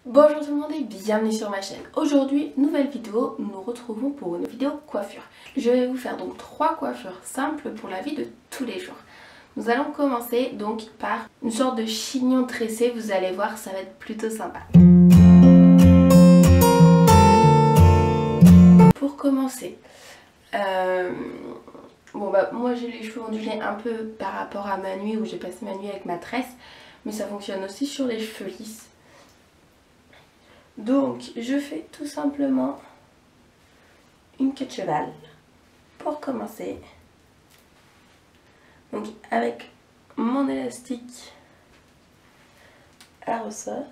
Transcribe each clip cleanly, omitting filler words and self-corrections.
Bonjour tout le monde et bienvenue sur ma chaîne. Aujourd'hui, nouvelle vidéo, nous nous retrouvons pour une vidéo coiffure. Je vais vous faire donc 3 coiffures simples pour la vie de tous les jours. Nous allons commencer donc par une sorte de chignon tressé, vous allez voir, ça va être plutôt sympa. Pour commencer, moi j'ai les cheveux ondulés un peu par rapport à ma nuit où j'ai passé ma nuit avec ma tresse, mais ça fonctionne aussi sur les cheveux lisses. Donc je fais tout simplement une queue de cheval pour commencer. Donc avec mon élastique à ressort.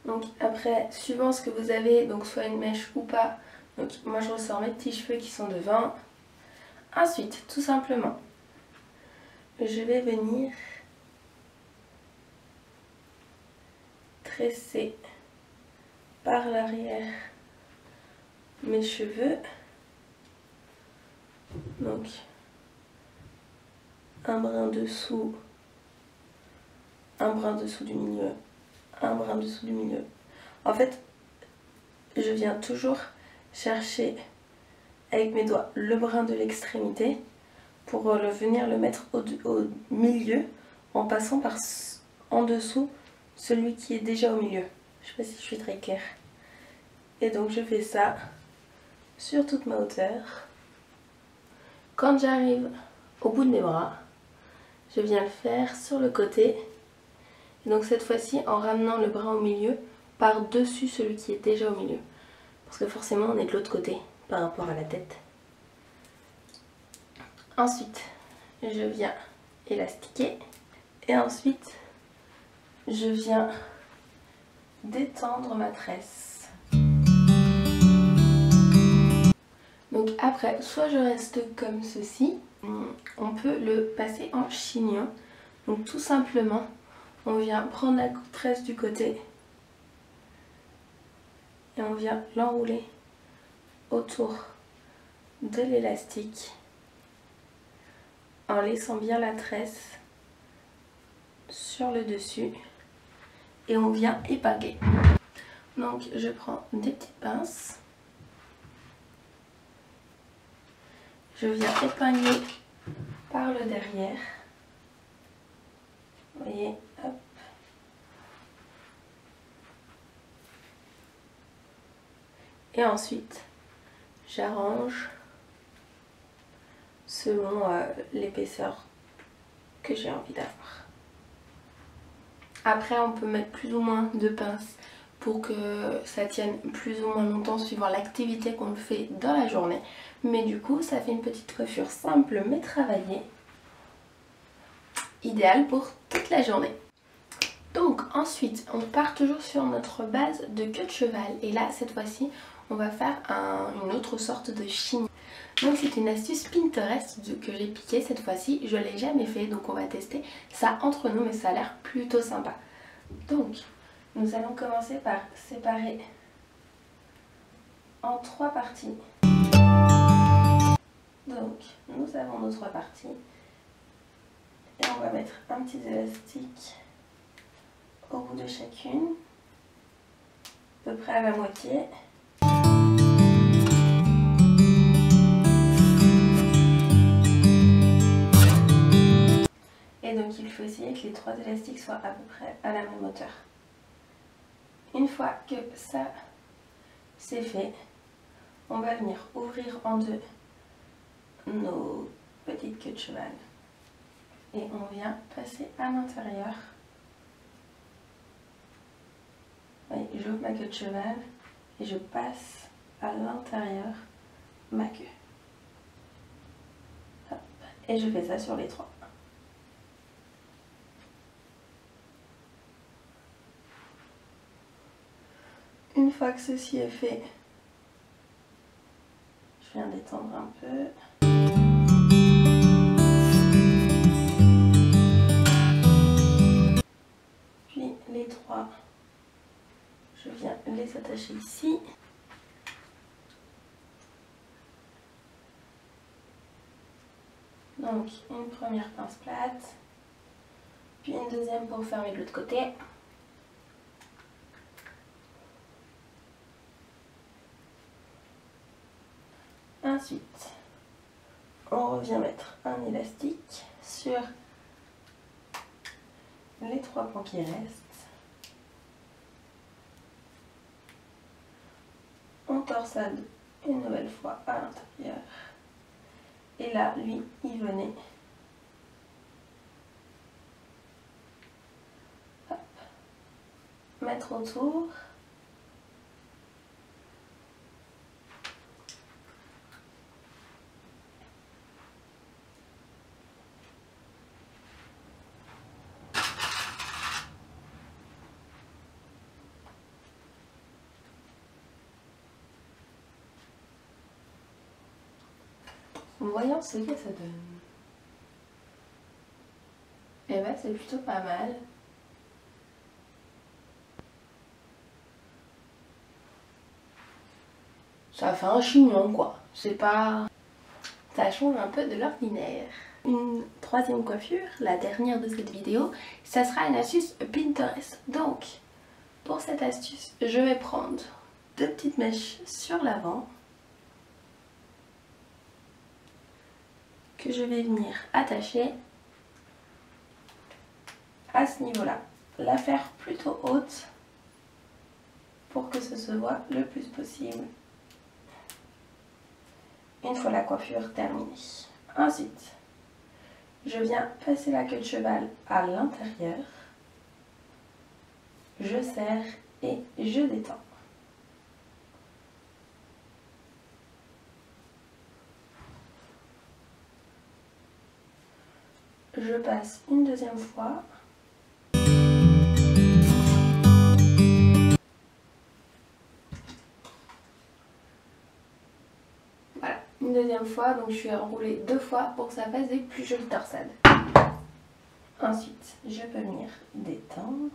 Donc après, suivant ce que vous avez, donc soit une mèche ou pas, donc moi je ressors mes petits cheveux qui sont devant. Ensuite, tout simplement, je vais venir tresser par l'arrière mes cheveux. Donc un brin dessous, un brin dessous du milieu, un brin dessous du milieu. En fait, je viens toujours chercher avec mes doigts le brin de l'extrémité pour venir le mettre au milieu en passant par en dessous celui qui est déjà au milieu. Je sais pas si je suis très claire. Et donc je fais ça sur toute ma hauteur. Quand j'arrive au bout de mes bras, je viens le faire sur le côté. Et donc cette fois-ci en ramenant le bras au milieu par-dessus celui qui est déjà au milieu. Parce que forcément on est de l'autre côté par rapport à la tête. Ensuite, je viens élastiquer. Et ensuite, je viens détendre ma tresse. Donc après, soit je reste comme ceci, on peut le passer en chignon. Donc tout simplement, on vient prendre la tresse du côté et on vient l'enrouler autour de l'élastique en laissant bien la tresse sur le dessus et on vient épingler. Donc je prends des petites pinces, je viens épingler par le derrière, vous voyez, hop. Et ensuite j'arrange selon l'épaisseur que j'ai envie d'avoir. Après on peut mettre plus ou moins de pinces pour que ça tienne plus ou moins longtemps suivant l'activité qu'on fait dans la journée. Mais du coup ça fait une petite coiffure simple mais travaillée. Idéal pour toute la journée. Donc ensuite on part toujours sur notre base de queue de cheval. Et là cette fois-ci on va faire une autre sorte de chignon. Donc c'est une astuce Pinterest que j'ai piquée cette fois-ci, je ne l'ai jamais fait donc on va tester ça entre nous mais ça a l'air plutôt sympa. Donc nous allons commencer par séparer en 3 parties. Donc nous avons nos 3 parties et on va mettre un petit élastique au bout de chacune, à peu près à la moitié. Et donc il faut essayer que les 3 élastiques soient à peu près à la même hauteur. Une fois que ça c'est fait, on va venir ouvrir en deux nos petites queues de cheval. Et on vient passer à l'intérieur. J'ouvre ma queue de cheval et je passe à l'intérieur ma queue. Hop. Et je fais ça sur les 3. Une fois que ceci est fait, je viens d'étendre un peu. Puis les 3, je viens les attacher ici. Donc une première pince plate, puis une deuxième pour fermer de l'autre côté. Ensuite, on revient mettre un élastique sur les 3 points qui restent. On torsade une nouvelle fois à l'intérieur. Et là, lui, il venait mettre autour. Voyons ce que ça donne. Et ben c'est plutôt pas mal. Ça fait un chignon quoi. C'est pas... Ça change un peu de l'ordinaire. Une troisième coiffure, la dernière de cette vidéo, ça sera une astuce Pinterest. Donc, pour cette astuce, je vais prendre 2 petites mèches sur l'avant que je vais venir attacher à ce niveau-là. La faire plutôt haute pour que ce se voit le plus possible une fois la coiffure terminée. Ensuite, je viens passer la queue de cheval à l'intérieur, je serre et je détends. Je passe une deuxième fois. Voilà, une deuxième fois, donc je suis enroulée 2 fois pour que ça fasse des plus jolies torsades. Ensuite, je peux venir détendre.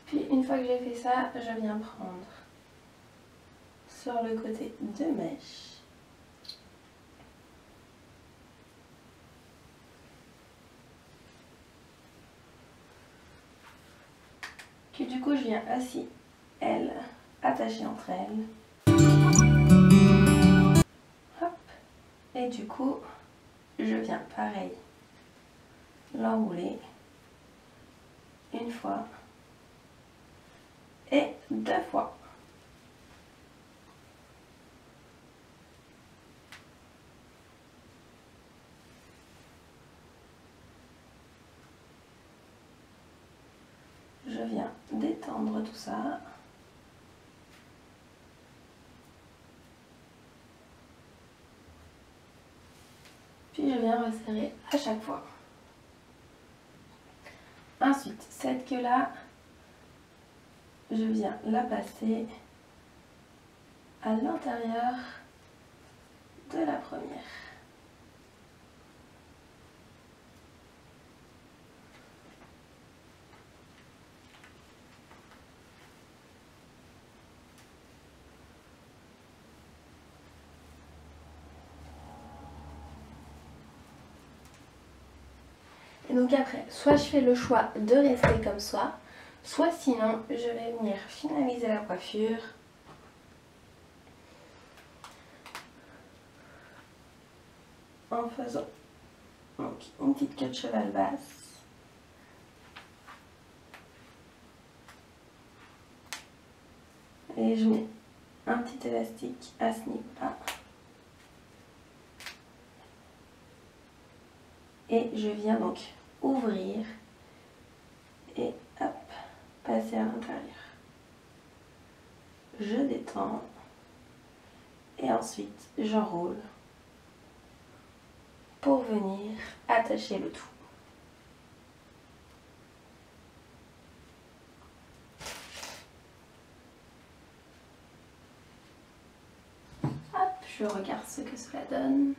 Puis une fois que j'ai fait ça, je viens prendre sur le côté 2 mèches. Puis du coup, je viens assis, elles, attachées entre elles. Hop. Et du coup, je viens pareil, l'enrouler une fois et 2 fois. Je viens détendre tout ça. Puis je viens resserrer à chaque fois. Ensuite, cette queue-là, je viens la passer à l'intérieur de la première. Et donc après, soit je fais le choix de rester comme ça, soit sinon je vais venir finaliser la coiffure en faisant donc une petite queue de cheval basse. Et je mets un petit élastique à ce niveau-là. Et je viens donc ouvrir et hop, passer à l'intérieur. Je détends et ensuite j'enroule pour venir attacher le tout. Hop, je regarde ce que cela donne.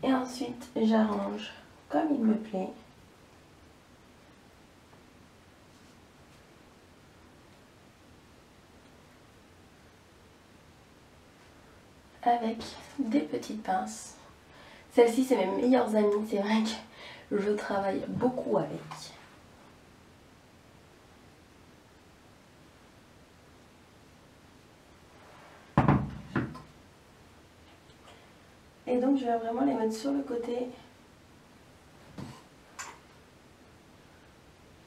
Et ensuite, j'arrange comme il me plaît. Avec des petites pinces. Celles-ci, c'est mes meilleures amies. C'est vrai que je travaille beaucoup avec. Et donc je vais vraiment les mettre sur le côté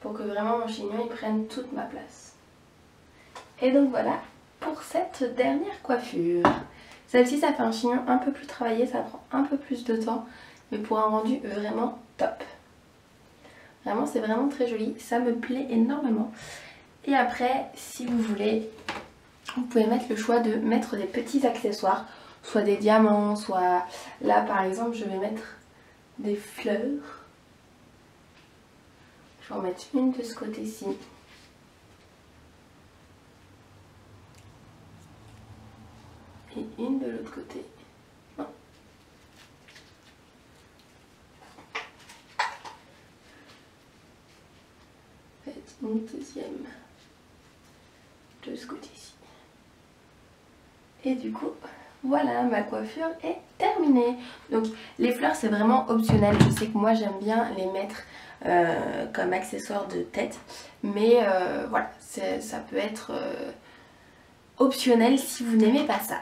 pour que vraiment mon chignon il prenne toute ma place. Et donc voilà pour cette dernière coiffure. Celle-ci ça fait un chignon un peu plus travaillé, ça prend un peu plus de temps, mais pour un rendu vraiment top. Vraiment c'est vraiment très joli, ça me plaît énormément. Et après si vous voulez, vous pouvez mettre le choix de mettre des petits accessoires, soit des diamants, soit là par exemple je vais mettre des fleurs. Je vais en mettre une de ce côté-ci. Et une de l'autre côté. Non. Faites une deuxième de ce côté-ci. Et du coup, voilà, ma coiffure est terminée. Donc les fleurs c'est vraiment optionnel. Je sais que moi j'aime bien les mettre comme accessoire de tête. Mais voilà, ça peut être optionnel si vous n'aimez pas ça.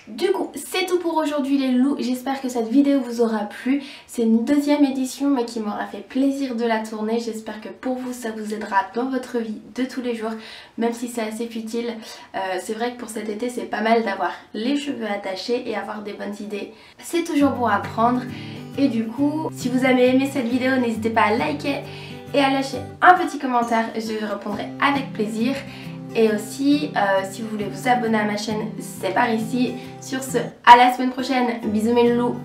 Du coup, c'est tout pour aujourd'hui les loups. J'espère que cette vidéo vous aura plu. C'est une deuxième édition mais qui m'aura fait plaisir de la tourner. J'espère que pour vous ça vous aidera dans votre vie de tous les jours. Même si c'est assez futile. C'est vrai que pour cet été c'est pas mal d'avoir les cheveux attachés et avoir des bonnes idées. C'est toujours bon à prendre. Et du coup, si vous avez aimé cette vidéo, n'hésitez pas à liker et à lâcher un petit commentaire. Je répondrai avec plaisir. Et aussi, si vous voulez vous abonner à ma chaîne, c'est par ici. Sur ce, à la semaine prochaine. Bisous mes loulous.